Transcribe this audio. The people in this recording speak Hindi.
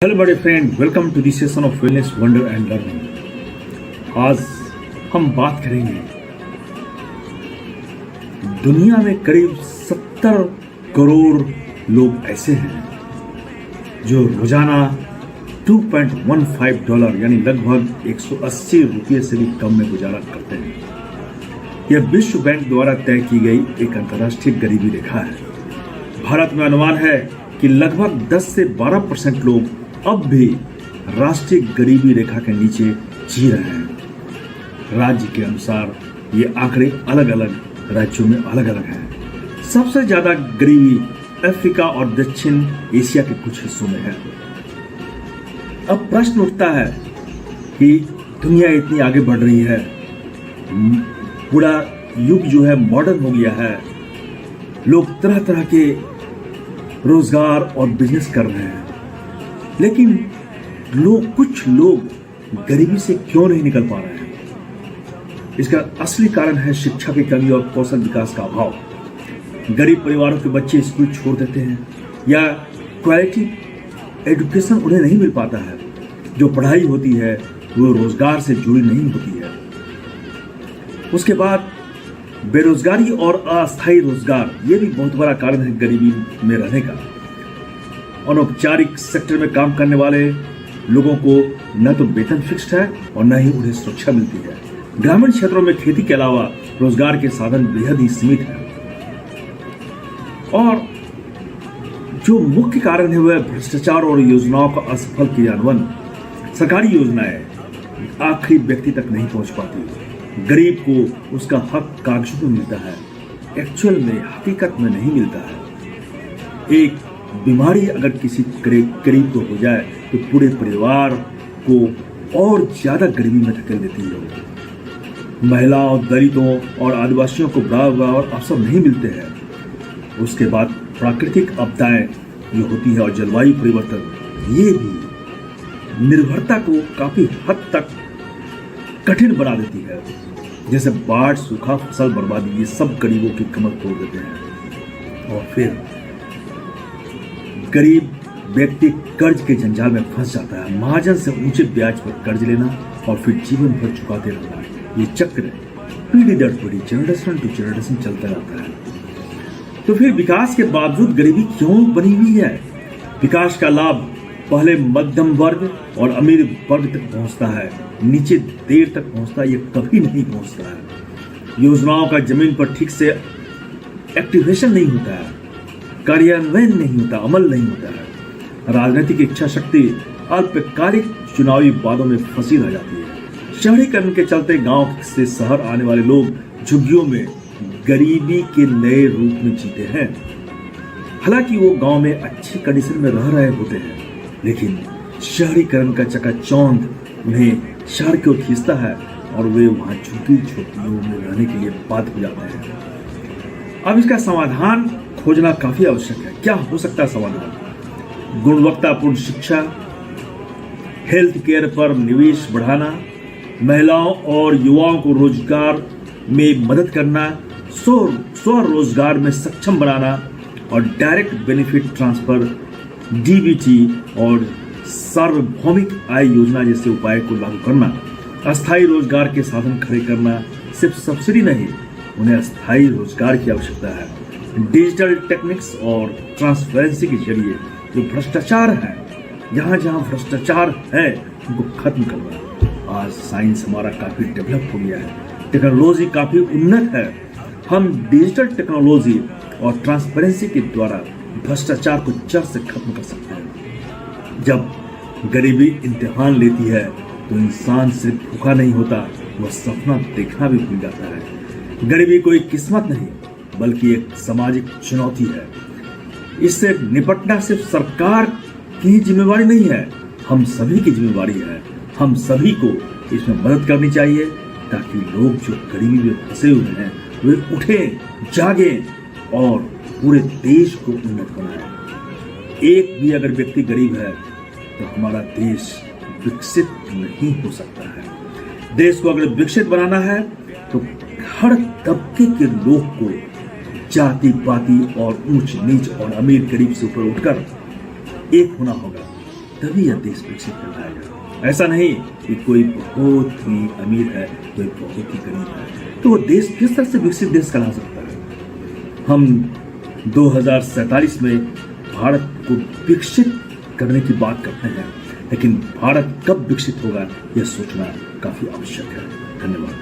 हेलो बड़े friend, welcome to the session of wellness wonder and learning. आज हम बात करेंगे दुनिया में करीब 70 करोड़ लोग ऐसे हैं जो रोजाना $2.15 यानी लगभग 180 रुपये से भी कम में गुजारा करते हैं। यह विश्व बैंक द्वारा तय की गई एक अंतर्राष्ट्रीय गरीबी रेखा है। भारत में अनुमान है कि लगभग 10 से 12% लोग अब भी राष्ट्रीय गरीबी रेखा के नीचे जी रहे हैं। राज्य के अनुसार ये आंकड़े अलग अलग राज्यों में अलग अलग हैं। सबसे ज्यादा गरीबी अफ्रीका और दक्षिण एशिया के कुछ हिस्सों में है। अब प्रश्न उठता है कि दुनिया इतनी आगे बढ़ रही है, पूरा युग जो है मॉडर्न हो गया है, लोग तरह तरह के रोजगार और बिजनेस कर रहे हैं, लेकिन कुछ लोग गरीबी से क्यों नहीं निकल पा रहे हैं? इसका असली कारण है शिक्षा की कमी और कौशल विकास का अभाव। गरीब परिवारों के बच्चे स्कूल छोड़ देते हैं या क्वालिटी एजुकेशन उन्हें नहीं मिल पाता है। जो पढ़ाई होती है वो रोजगार से जुड़ी नहीं होती है। उसके बाद बेरोजगारी और अस्थायी रोजगार, ये भी बहुत बड़ा कारण है गरीबी में रहने का। अनौपचारिक सेक्टर में काम करने वाले लोगों को न तो वेतन फिक्स्ड है और न ही उन्हें सुरक्षा मिलती है। ग्रामीण क्षेत्रों में खेती के अलावा रोजगार के साधन बेहद ही सीमित हैं। और जो मुख्य कारण है वह भ्रष्टाचार और योजनाओं का असफल क्रियान्वयन। सरकारी योजनाएं आखिरी व्यक्ति तक नहीं पहुंच पाती। गरीब को उसका हक कागजों में मिलता है, एक्चुअल में हकीकत में नहीं मिलता है। एक बीमारी अगर किसी गरीब को हो जाए तो पूरे परिवार को और ज्यादा गरीबी में धकेल देती है। महिलाओं, दलितों और आदिवासियों को बराबर अवसर नहीं मिलते हैं। उसके बाद प्राकृतिक आपदाएं जो होती है और जलवायु परिवर्तन, ये भी निर्भरता को काफी हद तक कठिन बना देती है। जैसे बाढ़, सूखा, फसल बर्बादी, ये सब गरीबों की कमर तोड़ देते हैं। और फिर गरीब व्यक्ति कर्ज के जंजाल में फंस जाता है। महाजन से ऊंचे ब्याज पर कर्ज लेना और फिर जीवन भर चुकाते रहना, ये चक्र पीढ़ी दर पीढ़ी, जनरेशन टू जनरेशन चलता रहता है। तो फिर विकास के बावजूद गरीबी क्यों बनी हुई है? विकास का लाभ पहले मध्यम वर्ग और अमीर वर्ग तक पहुंचता है, नीचे देर तक पहुंचता है, ये कभी नहीं पहुंचता है। योजनाओं का जमीन पर ठीक से एक्टिवेशन नहीं होता है, कार्यान्वयन नहीं होता, अमल नहीं होता है। राजनीतिक इच्छा शक्ति अल्पकालिक चुनावी वादों में फंसी रह जाती है। शहरीकरण के चलते गांव से शहर आने वाले लोग झुग्गियों में गरीबी के नए रूप में जीते हैं। हालांकि वो गांव में अच्छी कंडीशन में रह रहे होते हैं, लेकिन शहरीकरण का चकाचौंध उन्हें शहर की ओर खींचता है और वे वहां झुग्गी झोपड़ियों में रहने के लिए बाध्य हो जाते हैं। अब इसका समाधान खोजना काफी आवश्यक है। क्या हो सकता है समाधान? गुणवत्तापूर्ण शिक्षा, हेल्थ केयर पर निवेश बढ़ाना, महिलाओं और युवाओं को रोजगार में मदद करना, स्वरोजगार में सक्षम बनाना और डायरेक्ट बेनिफिट ट्रांसफर, डीबीटी और सार्वभौमिक आय योजना जैसे उपाय को लागू करना, अस्थायी रोजगार के साधन खड़े करना। सिर्फ सब्सिडी नहीं, उन्हें अस्थायी रोजगार की आवश्यकता है। डिजिटल टेक्निक्स और ट्रांसपेरेंसी के जरिए जो भ्रष्टाचार है, जहां जहां भ्रष्टाचार है उनको खत्म करना। आज साइंस हमारा काफी डेवलप हो गया है, टेक्नोलॉजी काफी उन्नत है। हम डिजिटल टेक्नोलॉजी और ट्रांसपेरेंसी के द्वारा भ्रष्टाचार को जड़ से खत्म कर सकते हैं। जब गरीबी इम्तिहान लेती है तो इंसान सिर्फ भूखा नहीं होता, वह सपना देखना भी भूल जाता है। गरीबी कोई किस्मत नहीं बल्कि एक सामाजिक चुनौती है। इससे निपटना सिर्फ सरकार की जिम्मेवारी नहीं है, हम सभी की जिम्मेवारी है। हम सभी को इसमें मदद करनी चाहिए ताकि लोग जो गरीबी में फंसे हुए हैं वे उठें, जागें और पूरे देश को उन्नत बनाएं। एक भी अगर व्यक्ति गरीब है तो हमारा देश विकसित नहीं हो सकता है। देश को अगर विकसित बनाना है तो हर तबके के लोग को जाति पाति और ऊंच नीच और अमीर गरीब से ऊपर उठकर एक होना होगा। तभी यह देश विकसित कहलाएगा। ऐसा नहीं कि कोई बहुत ही अमीर है, कोई बहुत ही गरीब है, तो वो देश किस तरह से विकसित देश कहला सकता है। हम 2047 में भारत को विकसित करने की बात करते हैं, लेकिन भारत कब विकसित होगा यह सोचना काफी आवश्यक है। धन्यवाद।